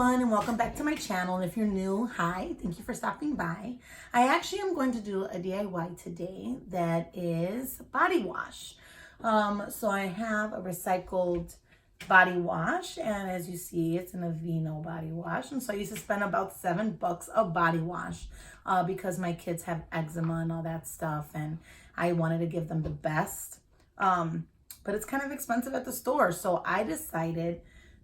everyone, and welcome back to my channel. And if you're new, hi, thank you for stopping by. I actually am going to do a DIY today that is body wash. So I have a recycled body wash, and as you see, it's an Aveeno body wash. And so I used to spend about $7 of body wash because my kids have eczema and all that stuff, and I wanted to give them the best. But it's kind of expensive at the store, so I decided,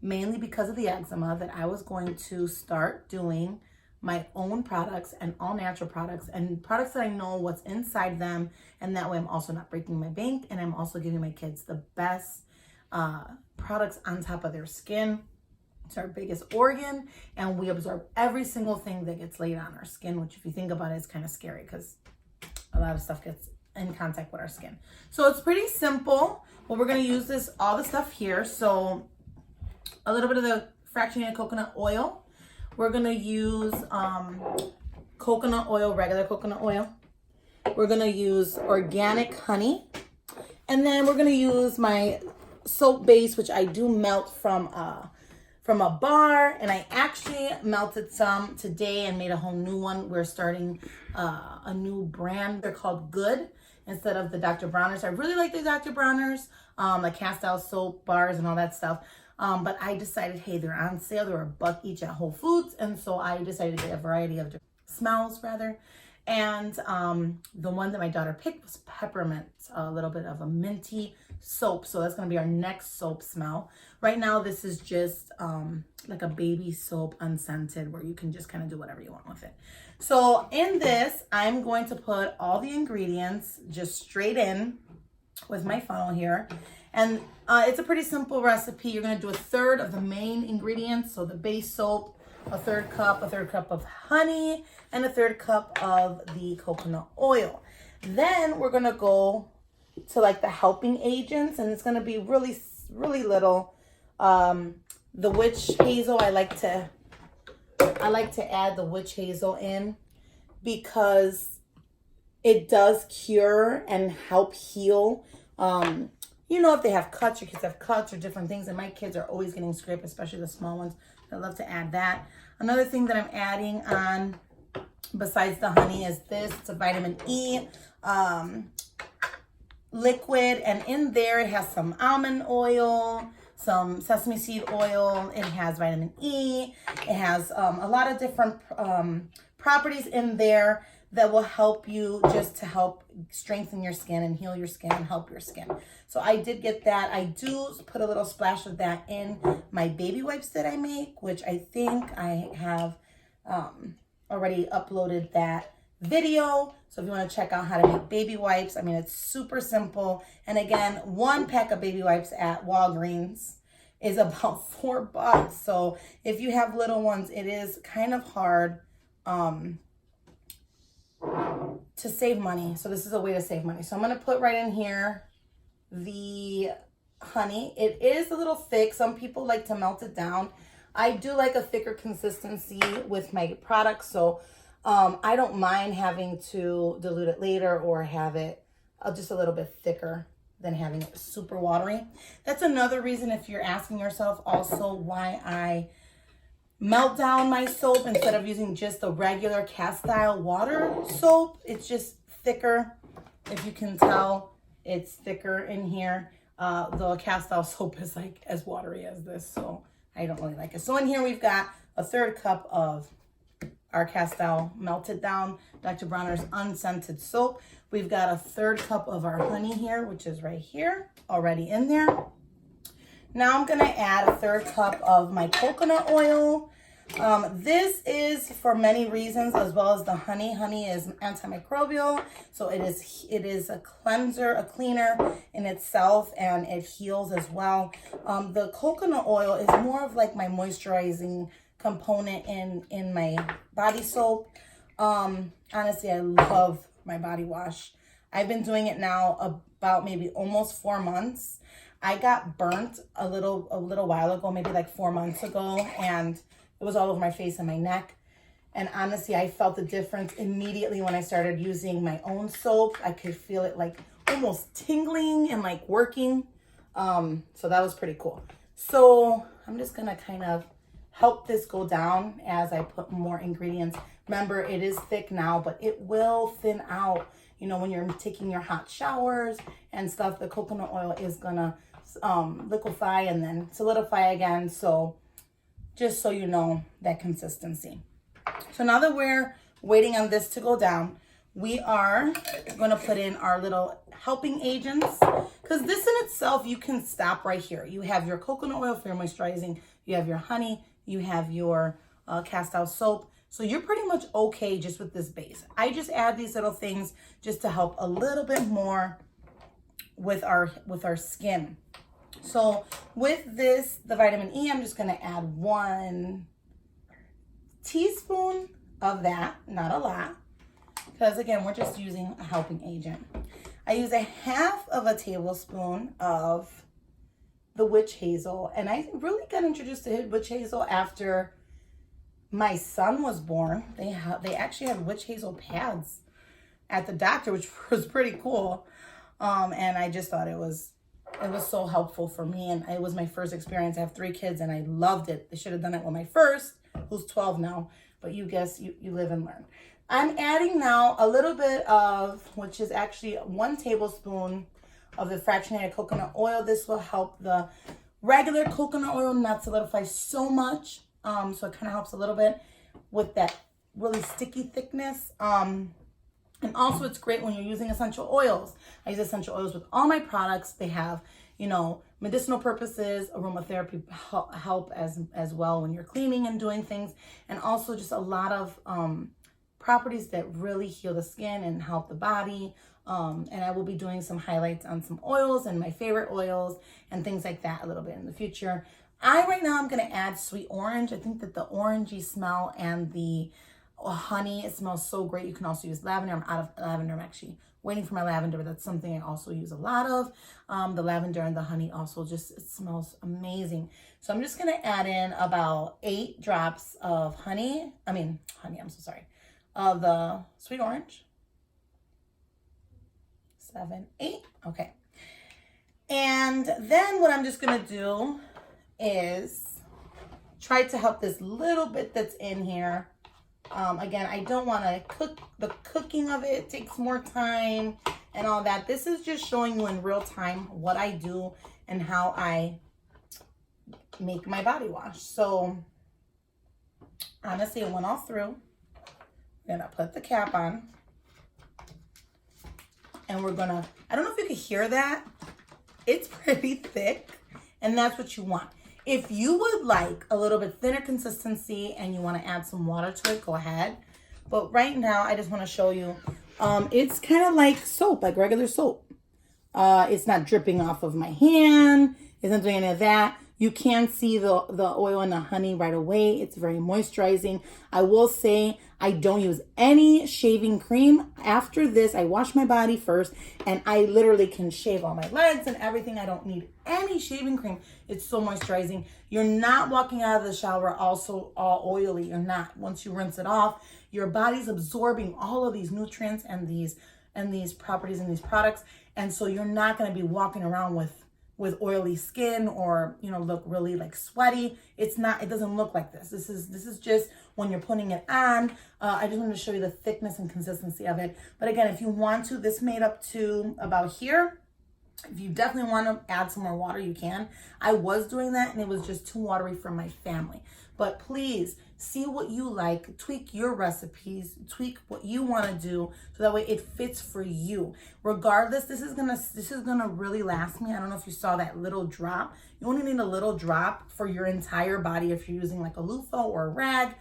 mainly because of the eczema, that I was going to start doing my own products and all natural products and products that I know what's inside them, and that way I'm also not breaking my bank, and I'm also giving my kids the best products on top of their skin. It's our biggest organ, and we absorb every single thing that gets laid on our skin, which if you think about it, is kind of scary because a lot of stuff gets in contact with our skin. So it's pretty simple. Well, we're going to use all the stuff here. So a little bit of the fractionated coconut oil. We're going to use coconut oil, regular coconut oil. We're going to use organic honey. And then we're going to use my soap base, which I do melt from a bar. And I actually melted some today and made a whole new one. We're starting a new brand. They're called Good instead of the Dr. Browners. I really like the Dr. Browners, like cast out soap bars and all that stuff. But I decided, hey, they're on sale. They're $1 each at Whole Foods. And so I decided to get a variety of different smells, rather. And the one that my daughter picked was peppermint, a little bit of a minty soap. So that's going to be our next soap smell. Right now, this is just like a baby soap, unscented, where you can just kind of do whatever you want with it. So in this, I'm going to put all the ingredients just straight in with my funnel here. And it's a pretty simple recipe. You're going to do 1/3 of the main ingredients. So the base soap, a third cup of honey, and a 1/3 cup of the coconut oil. Then we're going to go to like the helping agents, and it's going to be really, really little. The witch hazel, I like to add the witch hazel in because it does cure and help heal. You know, if they have cuts, your kids have cuts or different things, and my kids are always getting scraped, especially the small ones. I love to add that. Another thing that I'm adding on besides the honey is this. It's a vitamin E liquid, and in there it has some almond oil, some sesame seed oil. It has vitamin E. It has a lot of different properties in there that will help you, just to help strengthen your skin and heal your skin and help your skin. So I did get that. I do put a little splash of that in my baby wipes that I make, which I think I have already uploaded that video. So if you want to check out how to make baby wipes, I mean, it's super simple. And again, 1 pack of baby wipes at Walgreens is about $4. So if you have little ones, it is kind of hard to save money. So this is a way to save money. So I'm going to put right in here the honey. It is a little thick. Some people like to melt it down. I do like a thicker consistency with my products. So I don't mind having to dilute it later or have it just a little bit thicker than having it super watery. That's another reason, if you're asking yourself also, why I melt down my soap instead of using just the regular cast style water soap. It's just thicker. If you can tell, it's thicker in here. The cast style soap is like as watery as this, so I don't really like it. So in here we've got a 1/3 cup of our cast style melted down Dr. Bronner's unscented soap. We've got a 1/3 cup of our honey here, which is right here, already in there. Now I'm gonna add a 1/3 cup of my coconut oil. This is for many reasons, as well as the honey. Honey is antimicrobial, so it is a cleanser, a cleaner in itself, and it heals as well. The coconut oil is more of like my moisturizing component in my body soap. Honestly, I love my body wash. I've been doing it now about maybe almost 4 months. I got burnt a little while ago, maybe like 4 months ago, and it was all over my face and my neck. And honestly, I felt the difference immediately when I started using my own soap. I could feel it like almost tingling and like working. So that was pretty cool. So I'm just gonna kind of help this go down as I put more ingredients. Remember, it is thick now, but it will thin out. You know, when you're taking your hot showers and stuff, the coconut oil is gonna liquefy and then solidify again. So just so you know that consistency. So now that we're waiting on this to go down, we are going to put in our little helping agents, because this in itself, you can stop right here. You have your coconut oil for your moisturizing, you have your honey, you have your cast out soap. So you're pretty much okay just with this base. I just add these little things just to help a little bit more with our skin. So with this, the vitamin E, I'm just going to add 1 teaspoon of that, not a lot, because again, we're just using a helping agent. I use 1/2 tablespoon of the witch hazel, and I really got introduced to witch hazel after my son was born. They actually had witch hazel pads at the doctor, which was pretty cool. And I just thought it was so helpful for me, and it was my first experience. I have 3 kids, and I loved it. They should have done it with my first, who's 12 now, but you guess, you live and learn. I'm adding now a little bit of, which is actually 1 tablespoon of the fractionated coconut oil. This will help the regular coconut oil not solidify so much. So it kind of helps a little bit with that really sticky thickness. And also it's great when you're using essential oils. I use essential oils with all my products. They have, you know, medicinal purposes, aromatherapy help as well when you're cleaning and doing things. And also just a lot of properties that really heal the skin and help the body. And I will be doing some highlights on some oils and my favorite oils and things like that a little bit in the future. Right now I'm going to add sweet orange. I think that the orangey smell and the honey, it smells so great. You can also use lavender. I'm out of lavender. I'm actually waiting for my lavender, but that's something I also use a lot of. The lavender and the honey also just, it smells amazing. So I'm just going to add in about 8 drops of honey, I'm so sorry, of the sweet orange. 7, 8, okay. And then what I'm just going to do is try to help this little bit that's in here. Again, I don't want to cook. The cooking of it takes more time and all that. This is just showing you in real time what I do and how I make my body wash. So honestly, it went all through. We're gonna put the cap on, and we're gonna, I don't know if you can hear that. It's pretty thick, and that's what you want. If you would like a little bit thinner consistency and you want to add some water to it, go ahead. But right now, I just want to show you, it's kind of like soap, like regular soap. It's not dripping off of my hand. It's not doing any of that. You can see the oil and the honey right away. It's very moisturizing. I will say I don't use any shaving cream. After this, I wash my body first, and I literally can shave all my legs and everything. I don't need any shaving cream. It's so moisturizing. You're not walking out of the shower also all oily. You're not. Once you rinse it off, your body's absorbing all of these nutrients and these properties and these products. And so you're not going to be walking around with oily skin or, you know, look really like sweaty. It's not, it doesn't look like this. This is just when you're putting it on. I just wanted to show you the thickness and consistency of it. But again, if you want to, this made up to about here. If you definitely want to add some more water, you can. I was doing that and it was just too watery for my family. But please see what you like, tweak your recipes, tweak what you want to do so that way it fits for you. Regardless, this is gonna really last me. I don't know if you saw that little drop. You only need a little drop for your entire body if you're using like a loofah or a rag.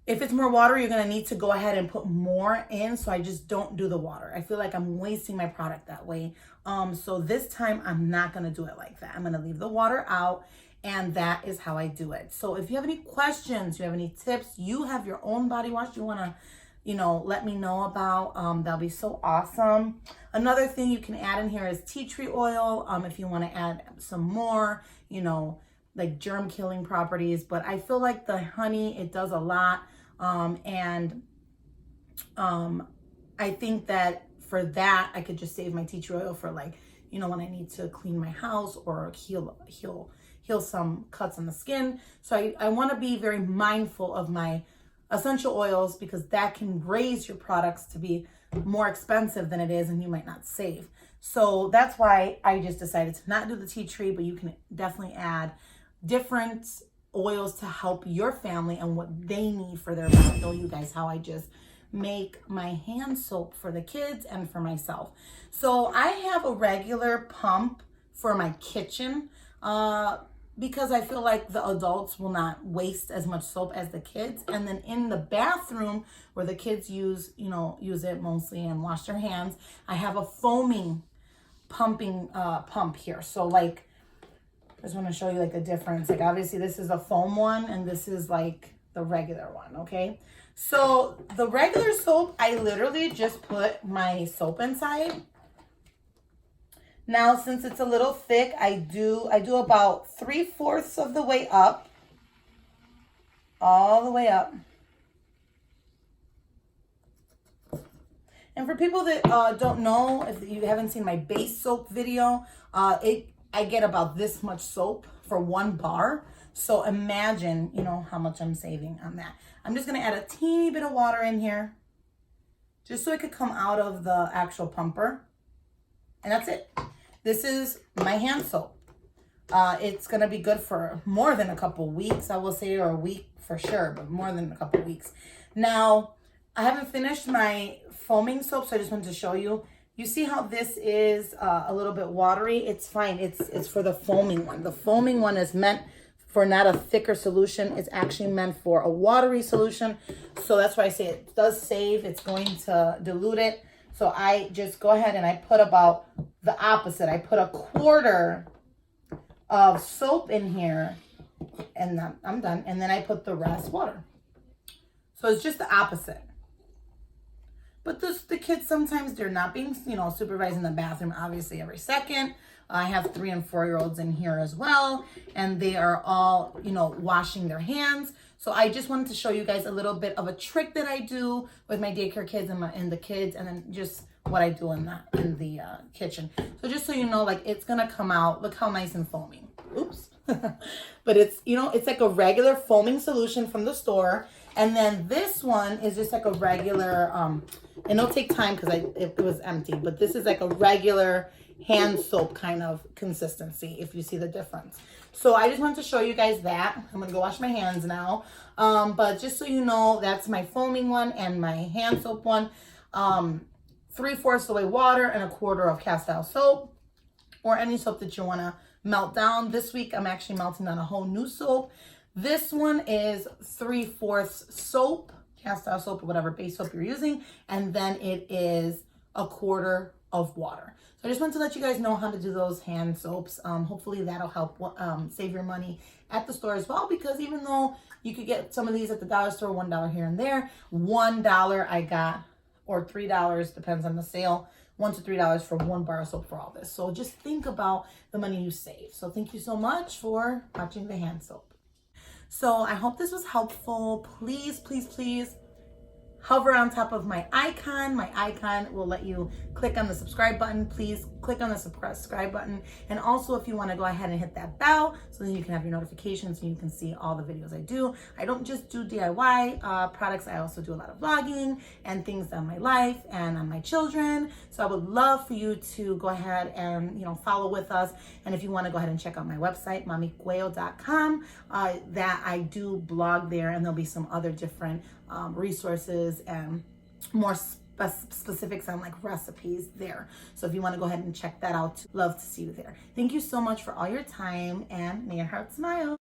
If it's more water, you're gonna need to go ahead and put more in. So I just don't do the water. I feel like I'm wasting my product that way. So this time I'm not gonna do it like that. I'm gonna leave the water out, and that is how I do it. So if you have any questions, you have any tips, you have your own body wash you wanna, you know, let me know about, that'll be so awesome. Another thing you can add in here is tea tree oil. If you wanna add some more, you know, like germ killing properties, but I feel like the honey, it does a lot. I think that for that, I could just save my tea tree oil for, like, you know, when I need to clean my house or heal heal some cuts on the skin. So I want to be very mindful of my essential oils, because that can raise your products to be more expensive than it is, and you might not save. So that's why I just decided to not do the tea tree, but you can definitely add different oils to help your family and what they need for their body. I'll show you guys how I just make my hand soap for the kids and for myself. So I have a regular pump for my kitchen because I feel like the adults will not waste as much soap as the kids. And then in the bathroom where the kids use it mostly and wash their hands, I have a foaming pump here. So like, I just want to show you like the difference. Like obviously this is a foam one and this is like the regular one, okay? So the regular soap, I literally just put my soap inside. Now, since it's a little thick, I do about 3/4 of the way up, all the way up. And for people that don't know, if you haven't seen my base soap video, I get about this much soap for 1 bar. So imagine, how much I'm saving on that. I'm just going to add a teeny bit of water in here just so it could come out of the actual pumper. And that's it. This is my hand soap. It's going to be good for more than a couple weeks, I will say, or a week for sure, but more than a couple weeks. Now, I haven't finished my foaming soap, so I just wanted to show you. You see how this is a little bit watery? It's fine. It's for the foaming one. The foaming one is meant for not a thicker solution. It's actually meant for a watery solution. So that's why I say it does save. It's going to dilute it. So I just go ahead and I put about the opposite. I put 1/4 of soap in here and I'm done. And then I put the rest water. So it's just the opposite. But the kids, sometimes they're not being, supervised in the bathroom, obviously, every second. I have 3- and 4-year-olds in here as well, and they are all, washing their hands. So I just wanted to show you guys a little bit of a trick that I do with my daycare kids and the kids, and then just what I do in the kitchen. So just so you know, like, it's gonna come out. Look how nice and foaming. Oops. But it's, it's like a regular foaming solution from the store. And then this one is just like a regular, and it'll take time because it was empty, but this is like a regular hand soap kind of consistency, if you see the difference. So I just wanted to show you guys that. I'm gonna go wash my hands now. But just so you know, that's my foaming one and my hand soap one. 3/4 the way water and 1/4 of cast-iron soap, or any soap that you wanna melt down. This week, I'm actually melting down a whole new soap. This one is 3/4 soap, cast-iron soap, or whatever base soap you're using, and then it is 1/4 of water. So I just wanted to let you guys know how to do those hand soaps. Hopefully that'll help save your money at the store as well, because even though you could get some of these at the dollar store, $1 here and there, $1 I got, or $3, depends on the sale, $1 to $3 for 1 bar of soap for all this. So just think about the money you save. So thank you so much for watching the hand soap. So I hope this was helpful. Please, please, please hover on top of my icon. My icon will let you click on the subscribe button. Please click on the subscribe button. And also, if you want to go ahead and hit that bell so that you can have your notifications and you can see all the videos I do. I don't just do DIY products. I also do a lot of vlogging and things on my life and on my children. So I would love for you to go ahead and, follow with us. And if you want to go ahead and check out my website, mamicuello.com, that I do blog there, and there'll be some other different resources and more specifics on like recipes there. So if you want to go ahead and check that out, love to see you there. Thank you so much for all your time, and may your heart smile.